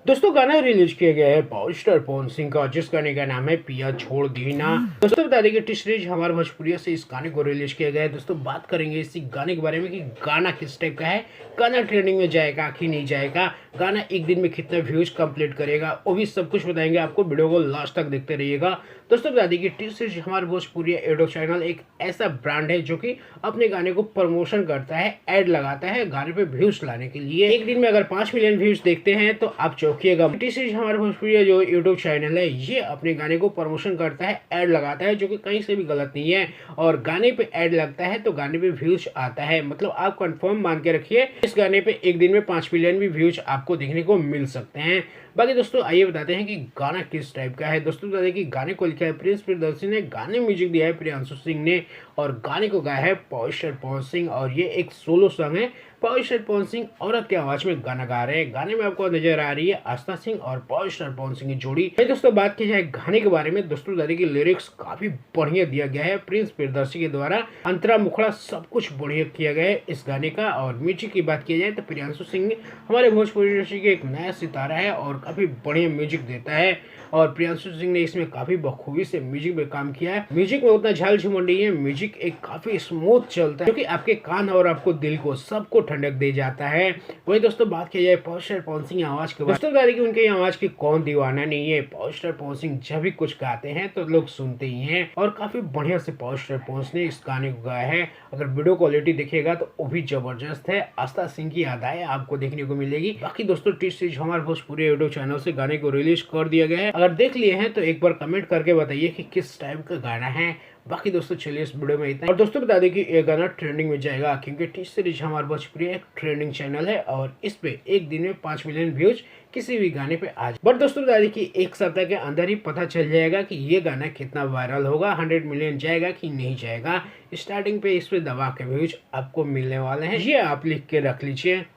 दोस्तों गाना रिलीज किया गया है पावर स्टार पवन सिंह का, जिस गाने का नाम है पिया छोड़ दी ना। दोस्तों बता दें कि टी सीरीज हमारे भोजपुरिया से इस गाने को रिलीज किया गया है। दोस्तों बात करेंगे इसी गाने के बारे में कि गाना किस टाइप का है, गाना ट्रेंडिंग में जाएगा कि नहीं जाएगा, गाना एक दिन में कितने व्यूज कंप्लीट करेगा, वो भी सब कुछ बताएंगे आपको। वीडियो को लास्ट तक देखते रहिएगा। दोस्तों बता दें कि टी सीरीज हमारे भोजपुरिया यूट्यूब चैनल एक ऐसा ब्रांड है जो कि अपने गाने को प्रमोशन करता है, एड लगाता है गाने पे व्यूज लाने के लिए। एक दिन में अगर 5 मिलियन व्यूज देखते हैं तो आप चौंकिएगा। टी सीरीज हमारे भोजपुरी जो यूट्यूब चैनल है ये अपने गाने को प्रमोशन करता है, एड लगाता है, जो कि कहीं से भी गलत नहीं है। और गाने पे एड लगता है तो गाने पे व्यूज आता है, मतलब आप कंफर्म मान के रखिए इस गाने पे एक दिन में 5 मिलियन भी व्यूज आपको देखने को मिल सकते हैं। बाकी दोस्तों आइए बताते हैं कि गाना किस टाइप का है। दोस्तों बता दें कि गाने को लिखा है प्रिंस प्रियदर्शी ने, गाने म्यूजिक दिया है प्रियांशु सिंह ने, और गाने को गाया है पावर स्टार पवन सिंह। और ये एक सोलो सॉन्ग है। पावर स्टार पवन सिंह औरत की आवाज में गाना गा रहे हैं। गाने में आपको नजर आ रही है आस्था सिंह और पावर स्टार पवन सिंह की जोड़ी। दोस्तों बात की जाए गाने के बारे में, दोस्तों बता दें कि लिरिक्स काफी बढ़िया दिया गया है प्रिंस प्रियदर्शी के द्वारा, अंतरा मुखड़ा सब कुछ बढ़िया किया गया है इस गाने का। और म्यूजिक की बात की जाए तो प्रियांशु सिंह हमारे भोजपुरी इंडस्ट्री के एक नया सितारा है और काफी बढ़िया म्यूजिक देता है। और प्रियांशु सिंह ने इसमें काफी बखूबी से म्यूजिक में काम किया है। म्यूजिक में उतना झाल झुमर नहीं है, म्यूजिक एक काफी स्मूथ चलता है, जो कि आपके कान और आपको दिल को सबको ठंडक दे जाता है। वही दोस्तों बात की जाए पावर स्टार पवन सिंह आवाज के बारे में, बता दें कि उनके आवाज की कौन दीवाना नहीं है। पावर स्टार पवन सिंह जब भी कुछ गाते हैं तो लोग सुनते ही हैं, और काफी बढ़िया से पावर स्टार पवन सिंह ने इस गाने को गाया है। अगर वीडियो क्वालिटी देखिएगा तो वो भी जबरदस्त है। आस्था सिंह की अदाएं आपको देखने को मिलेगी। बाकी दोस्तों टी सीरीज हमारे भोजपुरी यूट्यूब चैनल से गाने को रिलीज कर दिया गया है। अगर देख लिए हैं तो एक बार कमेंट करके बताइए कि किस टाइप का गाना है। बाकी दोस्तों चलिए इस वीडियो में इतना। और दोस्तों बता दें कि ये गाना ट्रेंडिंग में जाएगा, क्योंकि टी सीरीज हमारे भोजपुरी एक ट्रेंडिंग चैनल है और इस पे एक दिन में 5 मिलियन व्यूज किसी भी गाने पे आज। बट दोस्तों बता दें कि एक सप्ताह के अंदर ही पता चल जाएगा कि ये गाना कितना वायरल होगा, 100 मिलियन जाएगा कि नहीं जाएगा। स्टार्टिंग पे इस पे दबा के व्यूज आपको मिलने वाले हैं, ये आप लिख के रख लीजिए।